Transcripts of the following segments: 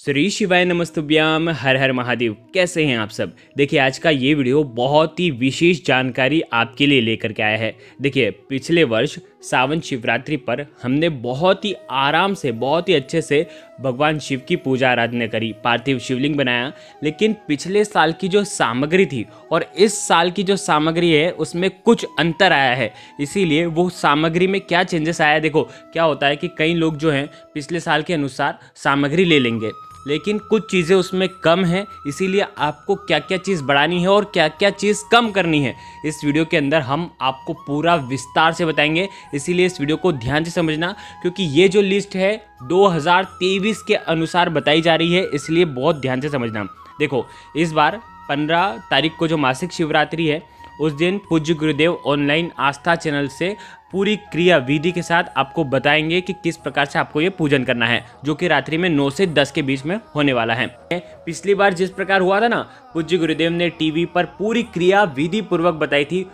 श्री शिवाय नमस्तुभ्याम। हर हर महादेव। कैसे हैं आप सब। देखिए आज का ये वीडियो बहुत ही विशेष जानकारी आपके लिए लेकर के आया है। देखिए पिछले वर्ष सावन शिवरात्रि पर हमने बहुत ही आराम से बहुत ही अच्छे से भगवान शिव की पूजा आराधना करी, पार्थिव शिवलिंग बनाया। लेकिन पिछले साल की जो सामग्री थी और इस साल की जो सामग्री है उसमें कुछ अंतर आया है। इसीलिए वो सामग्री में क्या चेंजेस आया है, देखो क्या होता है कि कई लोग जो हैं पिछले साल के अनुसार सामग्री ले लेंगे, लेकिन कुछ चीज़ें उसमें कम है। इसीलिए आपको क्या क्या चीज़ बढ़ानी है और क्या क्या चीज़ कम करनी है इस वीडियो के अंदर हम आपको पूरा विस्तार से बताएंगे। इसीलिए इस वीडियो को ध्यान से समझना, क्योंकि ये जो लिस्ट है 2023 के अनुसार बताई जा रही है, इसलिए बहुत ध्यान से समझना। देखो इस बार 15 तारीख को जो मासिक शिवरात्रि है उस दिन पूज्य गुरुदेव ऑनलाइन आस्था चैनल से पूरी क्रिया विधि के साथ आपको बताएंगे कि किस प्रकार से आपको ये पूजन करना है, जो कि रात्रि में 9 से 10 के बीच में होने वाला है। पिछली बार जिस प्रकार हुआ था ना, पूज्य गुरुदेव ने टीवी पर पूरी क्रिया विधि पूर्वक बताई थी,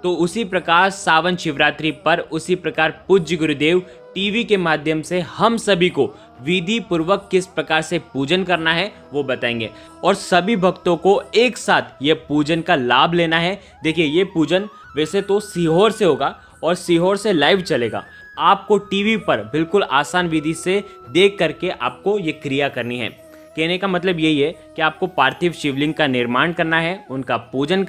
तो उसी प्रकार सावन शिवरात्रि पर उसी प्रकार पूज्य गुरुदेव टीवी के माध्यम से हम सभी को विधि पूर्वक किस प्रकार से पूजन करना है वो बताएंगे, और सभी भक्तों को एक साथ ये पूजन का लाभ लेना है। देखिए ये पूजन वैसे तो सीहोर से होगा और सीहोर से लाइव चलेगा। आपको टीवी पर बिल्कुल आसान विधि से देख करके आपको ये क्रिया करनी है। कहने का मतलब यही है कि आपको पार्थिव शिवलिंग का निर्माण करना है, उनका पूजन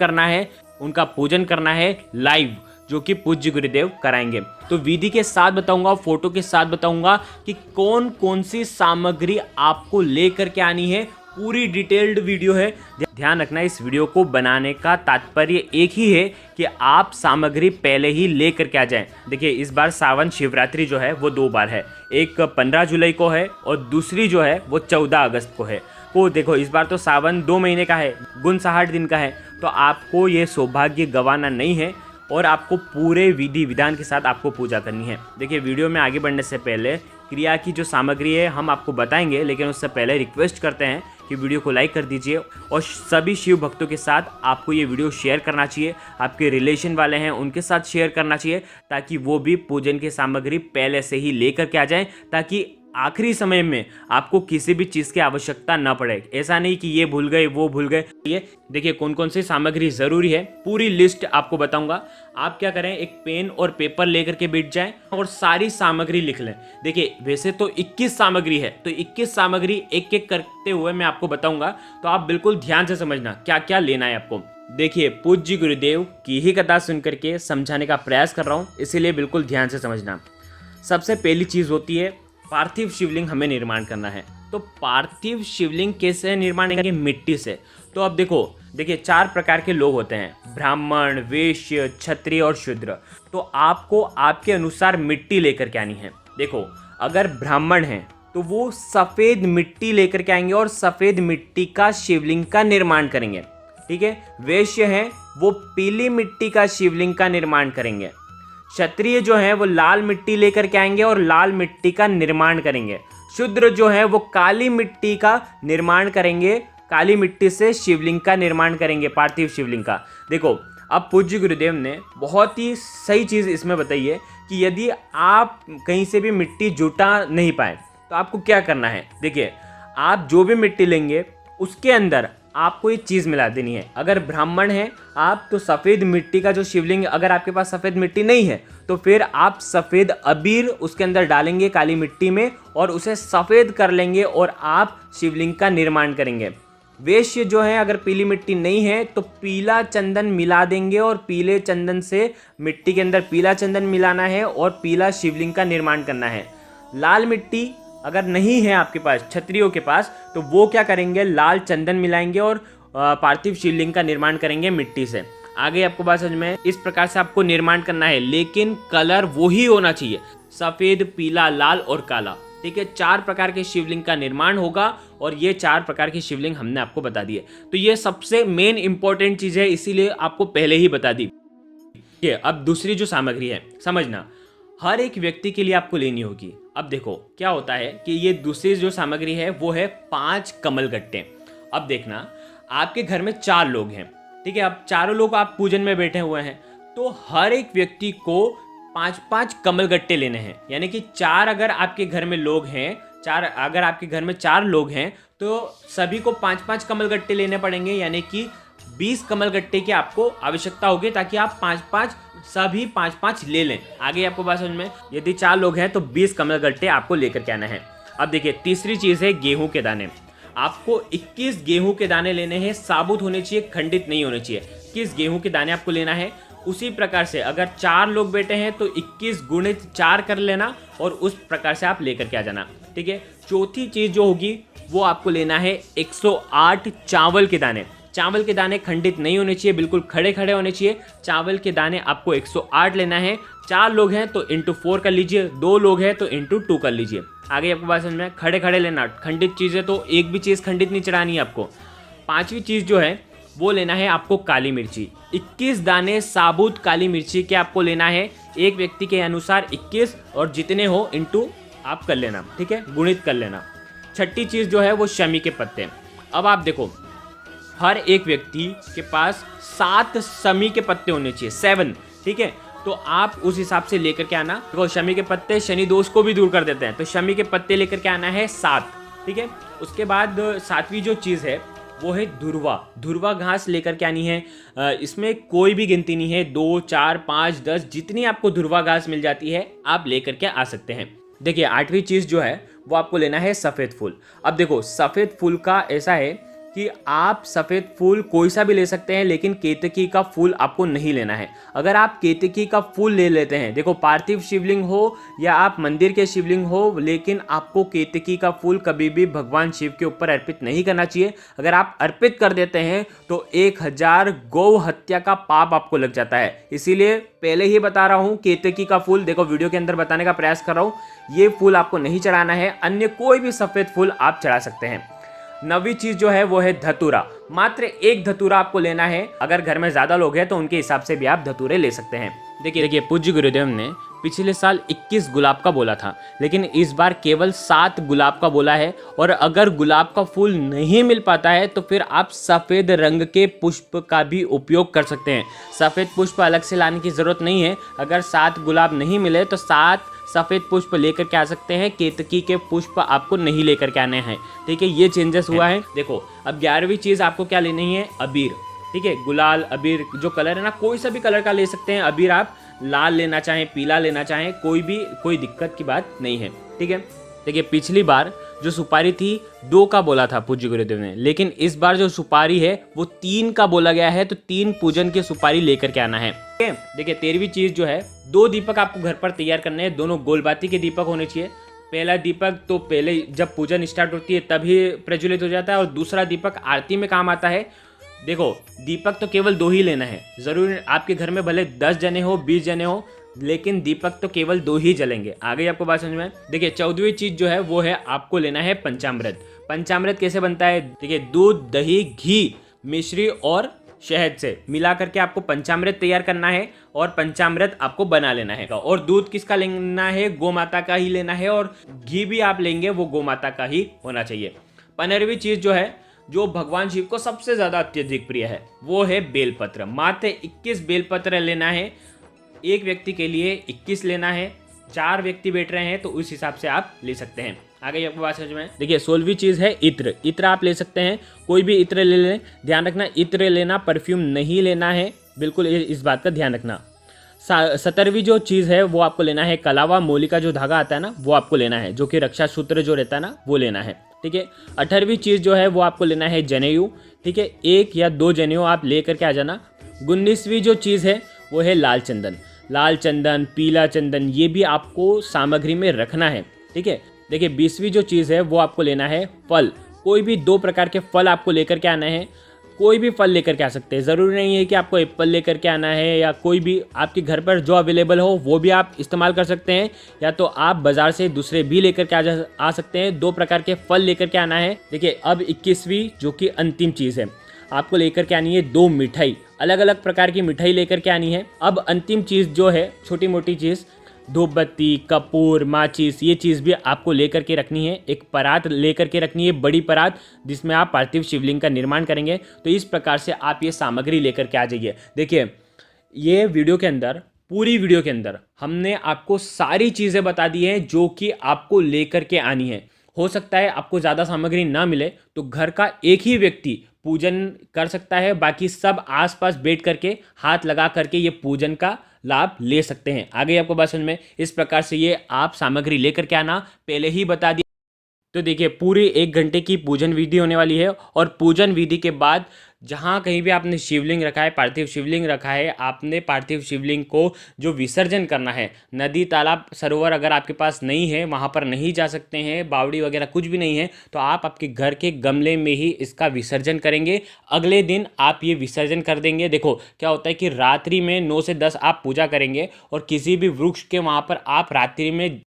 करना है लाइव, जो कि पूज्य गुरुदेव कराएंगे। तो विधि के साथ बताऊंगा, फोटो के साथ बताऊंगा कि कौन कौन सी सामग्री आपको लेकर के आनी है। पूरी डिटेल्ड वीडियो है। ध्यान रखना, इस वीडियो को बनाने का तात्पर्य एक ही है कि आप सामग्री पहले ही लेकर के आ जाएं। देखिए इस बार सावन शिवरात्रि जो है वो 2 बार है, एक 15 जुलाई को है और दूसरी जो है वो 14 अगस्त को है। तो देखो इस बार तो सावन 2 महीने का है, 59 दिन का है, तो आपको ये सौभाग्य गंवाना नहीं है और आपको पूरे विधि विधान के साथ आपको पूजा करनी है। देखिए वीडियो में आगे बढ़ने से पहले क्रिया की जो सामग्री है हम आपको बताएंगे, लेकिन उससे पहले रिक्वेस्ट करते हैं कि वीडियो को लाइक कर दीजिए और सभी शिव भक्तों के साथ आपको ये वीडियो शेयर करना चाहिए। आपके रिलेशन वाले हैं उनके साथ शेयर करना चाहिए, ताकि वो भी पूजन की सामग्री पहले से ही लेकर के आ जाएं, ताकि आखिरी समय में आपको किसी भी चीज़ की आवश्यकता न पड़े। ऐसा नहीं कि ये भूल गए वो भूल गए। ये देखिए कौन कौन सी सामग्री ज़रूरी है, पूरी लिस्ट आपको बताऊंगा। आप क्या करें, एक पेन और पेपर लेकर के बैठ जाएं और सारी सामग्री लिख लें। देखिए वैसे तो 21 सामग्री है, तो 21 सामग्री एक एक करते हुए मैं आपको बताऊंगा, तो आप बिल्कुल ध्यान से समझना क्या क्या लेना है आपको। देखिए पूज्य गुरुदेव की ही कथा सुन करके समझाने का प्रयास कर रहा हूँ, इसीलिए बिल्कुल ध्यान से समझना। सबसे पहली चीज़ होती है पार्थिव शिवलिंग हमें निर्माण करना है। तो पार्थिव शिवलिंग कैसे निर्माण करेंगे? मिट्टी से। तो अब देखिए 4 प्रकार के लोग होते हैं, ब्राह्मण, वैश्य, क्षत्रिय और शूद्र। तो आपको आपके अनुसार मिट्टी लेकर के आनी है। देखो अगर ब्राह्मण हैं तो वो सफ़ेद मिट्टी लेकर के आएंगे और सफ़ेद मिट्टी का शिवलिंग का निर्माण करेंगे, ठीक है। वैश्य हैं वो पीली मिट्टी का शिवलिंग का निर्माण करेंगे। क्षत्रिय जो है वो लाल मिट्टी लेकर के आएंगे और लाल मिट्टी का निर्माण करेंगे। शूद्र जो है वो काली मिट्टी का निर्माण करेंगे, काली मिट्टी से शिवलिंग का निर्माण करेंगे, पार्थिव शिवलिंग का। देखो अब पूज्य गुरुदेव ने बहुत ही सही चीज़ इसमें बताई है कि यदि आप कहीं से भी मिट्टी जुटा नहीं पाए तो आपको क्या करना है। देखिए आप जो भी मिट्टी लेंगे उसके अंदर आपको एक चीज़ मिला देनी है। अगर ब्राह्मण है आप तो सफ़ेद मिट्टी का जो शिवलिंग, अगर आपके पास सफ़ेद मिट्टी नहीं है तो फिर आप सफ़ेद अबीर उसके अंदर डालेंगे काली मिट्टी में और उसे सफ़ेद कर लेंगे और आप शिवलिंग का निर्माण करेंगे। वैश्य जो है अगर पीली मिट्टी नहीं है तो पीला चंदन मिला देंगे और पीले चंदन से मिट्टी के अंदर पीला चंदन मिलाना है और पीला शिवलिंग का निर्माण करना है। लाल मिट्टी अगर नहीं है आपके पास, क्षत्रियों के पास, तो वो क्या करेंगे, लाल चंदन मिलाएंगे और पार्थिव शिवलिंग का निर्माण करेंगे मिट्टी से। आगे आपको बात समझ में, इस प्रकार से आपको निर्माण करना है, लेकिन कलर वही होना चाहिए, सफ़ेद, पीला, लाल और काला, ठीक है। 4 प्रकार के शिवलिंग का निर्माण होगा और ये 4 प्रकार की शिवलिंग हमने आपको बता दी है। तो ये सबसे मेन इंपॉर्टेंट चीज़ है, इसीलिए आपको पहले ही बता दी। अब दूसरी जो सामग्री है समझना, हर एक व्यक्ति के लिए आपको लेनी होगी। अब देखो क्या होता है कि ये दूसरी जो सामग्री है वो है 5 कमलगट्टे। अब देखना आपके घर में 4 लोग हैं, ठीक है। अब चारों लोग आप पूजन में बैठे हुए हैं, तो हर एक व्यक्ति को 5-5 कमलगट्टे लेने हैं। यानी कि 4 अगर आपके घर में लोग हैं चार, अगर आपके घर में 4 लोग हैं तो सभी को 5-5 कमल गट्टे लेने पड़ेंगे, यानी कि 20 कमल गट्टे की आपको आवश्यकता होगी, ताकि आप 5-5 सभी 5-5 ले लें। आगे आपको बात समझ में, यदि 4 लोग हैं तो 20 कमल गट्टे आपको लेकर के आना है। अब देखिए तीसरी चीज़ है गेहूं के दाने। आपको 21 गेहूं के दाने लेने हैं, साबुत होने चाहिए, खंडित नहीं होने चाहिए। 21 गेहूं के दाने आपको लेना है। उसी प्रकार से अगर 4 लोग बैठे हैं तो 21 गुणित 4 कर लेना और उस प्रकार से आप लेकर के आ जाना, ठीक है। चौथी चीज़ जो होगी वो आपको लेना है 108 चावल के दाने। चावल के दाने खंडित नहीं होने चाहिए, बिल्कुल खड़े खड़े होने चाहिए। चावल के दाने आपको 108 लेना है। 4 लोग हैं तो इंटू 4 कर लीजिए, 2 लोग हैं तो इंटू 2 कर लीजिए। आगे आपको बात समझ में, खड़े खड़े लेना, खंडित चीज़ें तो एक भी चीज़ खंडित नहीं चढ़ानी है आपको। पांचवी चीज़ जो है वो लेना है आपको काली मिर्ची। 21 दाने साबुत काली मिर्ची के आपको लेना है, एक व्यक्ति के अनुसार 21 और जितने हो इंटू आप कर लेना, ठीक है, गुणित कर लेना। छठी चीज़ जो है वो शमी के पत्ते। अब आप देखो हर एक व्यक्ति के पास 7 शमी के पत्ते होने चाहिए, 7, ठीक है। तो आप उस हिसाब से लेकर के आना। देखो शमी के पत्ते शनि दोष को भी दूर कर देते हैं, तो शमी के पत्ते लेकर के आना है 7, ठीक है। उसके बाद 7वीं जो चीज़ है वो है धुरवा। धुरवा घास लेकर के आनी है। इसमें कोई भी गिनती नहीं है, 2, 4, 5, 10 जितनी आपको धुरवा घास मिल जाती है आप लेकर के आ सकते हैं। देखिए 8वीं चीज़ जो है वो आपको लेना है सफ़ेद फूल। अब देखो सफ़ेद फूल का ऐसा है कि आप सफ़ेद फूल कोई सा भी ले सकते हैं, लेकिन केतकी का फूल आपको नहीं लेना है। अगर आप केतकी का फूल ले लेते हैं, देखो पार्थिव शिवलिंग हो या आप मंदिर के शिवलिंग हो, लेकिन आपको केतकी का फूल कभी भी भगवान शिव के ऊपर अर्पित नहीं करना चाहिए। अगर आप अर्पित कर देते हैं तो 1000 गौ हत्या का पाप आपको लग जाता है। इसीलिए पहले ही बता रहा हूँ, केतकी का फूल देखो वीडियो के अंदर बताने का प्रयास कर रहा हूँ, ये फूल आपको नहीं चढ़ाना है। अन्य कोई भी सफ़ेद फूल आप चढ़ा सकते हैं। 9वीं चीज़ जो है वो है धतूरा। मात्र एक धतूरा आपको लेना है। अगर घर में ज़्यादा लोग हैं तो उनके हिसाब से भी आप धतूरे ले सकते हैं। देखिए पूज्य गुरुदेव ने पिछले साल 21 गुलाब का बोला था, लेकिन इस बार केवल 7 गुलाब का बोला है। और अगर गुलाब का फूल नहीं मिल पाता है तो फिर आप सफ़ेद रंग के पुष्प का भी उपयोग कर सकते हैं। सफ़ेद पुष्प अलग से लाने की ज़रूरत नहीं है। अगर 7 गुलाब नहीं मिले तो 7 सफ़ेद पुष्प लेकर के आ सकते हैं। केतकी के पुष्प आपको नहीं लेकर के आने हैं, ठीक है। ये चेंजेस हुआ है। देखो अब 11वीं चीज़ आपको क्या लेनी है, अबीर, ठीक है। गुलाल अबीर जो कलर है ना, कोई सा भी कलर का ले सकते हैं। अबीर आप लाल लेना चाहें, पीला लेना चाहें, कोई दिक्कत की बात नहीं है, ठीक है। देखिए पिछली बार जो सुपारी थी 2 का बोला था पूज्य गुरुदेव ने, लेकिन इस बार जो सुपारी है वो 3 का बोला गया है। तो 3 पूजन की सुपारी लेकर के आना है, ठीक है। देखिए 13वीं चीज़ जो है, 2 दीपक आपको घर पर तैयार करने हैं। दोनों गोलबाती के दीपक होने चाहिए। पहला दीपक तो पहले जब पूजन स्टार्ट होती है तभी प्रज्वलित हो जाता है, और दूसरा दीपक आरती में काम आता है। देखो दीपक तो केवल 2 ही लेना है। ज़रूर आपके घर में भले 10 जने हो, 20 जने हो, लेकिन दीपक तो केवल 2 ही जलेंगे। आगे आपको बात समझ में। देखिए 14वीं चीज़ जो है वो है आपको लेना है पंचामृत। पंचामृत कैसे बनता है, देखिए दूध, दही, घी, मिश्री और शहद से मिला करके आपको पंचामृत तैयार करना है और पंचामृत आपको बना लेना है। और दूध किसका लेना है, गौ माता का ही लेना है, और घी भी आप लेंगे वो गौ माता का ही होना चाहिए। 15वीं चीज़ जो है, जो भगवान शिव को सबसे ज़्यादा अत्यधिक प्रिय है, वो है बेलपत्र। मात्र 21 बेलपत्र लेना है। एक व्यक्ति के लिए 21 लेना है। 4 व्यक्ति बैठ रहे हैं तो उस हिसाब से आप ले सकते हैं। आगे आपको बात समझ में। देखिए 16वीं चीज़ है इत्र। इत्र आप ले सकते हैं, कोई भी इत्र ले लें। ध्यान रखना इत्र लेना, परफ्यूम नहीं लेना है, बिल्कुल इस बात का ध्यान रखना। 17वीं जो चीज़ है वो आपको लेना है कलावा। मोली का जो धागा आता है ना वो आपको लेना है, जो कि रक्षा सूत्र जो रहता है ना वो लेना है, ठीक है। 18वीं चीज़ जो है वो आपको लेना है जनेऊ, ठीक है। 1 या 2 जनेऊ आप ले करके आ जाना। 19वीं जो चीज़ है वो है लाल चंदन। लाल चंदन, पीला चंदन, ये भी आपको सामग्री में रखना है, ठीक है। देखिए 20वीं जो चीज़ है वो आपको लेना है फल। कोई भी 2 प्रकार के फल आपको लेकर के आना है। कोई भी फल लेकर के आ सकते हैं, ज़रूरी नहीं है कि आपको एप्पल लेकर के आना है, या कोई भी आपके घर पर जो अवेलेबल हो वो भी आप इस्तेमाल कर सकते हैं, या तो आप बाज़ार से दूसरे भी लेकर के आ सकते हैं। 2 प्रकार के फल लेकर के आना है। देखिए अब 21वीं जो कि अंतिम चीज़ है, आपको लेकर के आनी है 2 मिठाई। अलग अलग प्रकार की मिठाई लेकर के आनी है। अब अंतिम चीज़ जो है, छोटी मोटी चीज़, धूप बत्ती, कपूर, माचिस, ये चीज़ भी आपको लेकर के रखनी है। एक परात लेकर के रखनी है, बड़ी परात, जिसमें आप पार्थिव शिवलिंग का निर्माण करेंगे। तो इस प्रकार से आप ये सामग्री लेकर के आ जाइए। देखिए ये वीडियो के अंदर, पूरी वीडियो के अंदर हमने आपको सारी चीज़ें बता दी हैं जो कि आपको लेकर के आनी है। हो सकता है आपको ज़्यादा सामग्री ना मिले तो घर का एक ही व्यक्ति पूजन कर सकता है, बाकी सब आसपास बैठ करके हाथ लगा करके ये पूजन का लाभ ले सकते हैं। आगे आपको बात समझ में, इस प्रकार से ये आप सामग्री लेकर के आना, पहले ही बता दिया। तो देखिए पूरी 1 घंटे की पूजन विधि होने वाली है, और पूजन विधि के बाद जहाँ कहीं भी आपने शिवलिंग रखा है, पार्थिव शिवलिंग रखा है, आपने पार्थिव शिवलिंग को जो विसर्जन करना है, नदी तालाब सरोवर अगर आपके पास नहीं है, वहाँ पर नहीं जा सकते हैं, बावड़ी वगैरह कुछ भी नहीं है, तो आप आपके घर के गमले में ही इसका विसर्जन करेंगे। अगले दिन आप ये विसर्जन कर देंगे। देखो क्या होता है कि रात्रि में 9 से 10 आप पूजा करेंगे, और किसी भी वृक्ष के वहाँ पर आप रात्रि में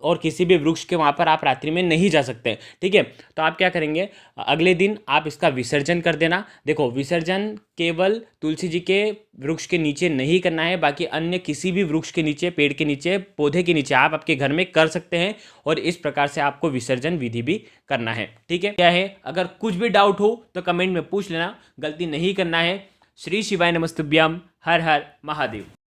वहाँ पर आप रात्रि में नहीं जा सकते, ठीक है। तो आप क्या करेंगे, अगले दिन आप इसका विसर्जन कर देना। देखो विसर्जन केवल तुलसी जी के वृक्ष के नीचे नहीं करना है, बाकी अन्य किसी भी वृक्ष के नीचे, पेड़ के नीचे, पौधे के नीचे आप आपके घर में कर सकते हैं, और इस प्रकार से आपको विसर्जन विधि भी करना है, ठीक है। क्या है, अगर कुछ भी डाउट हो तो कमेंट में पूछ लेना, गलती नहीं करना है। श्री शिवाय नमस्तुभ्यम। हर हर महादेव।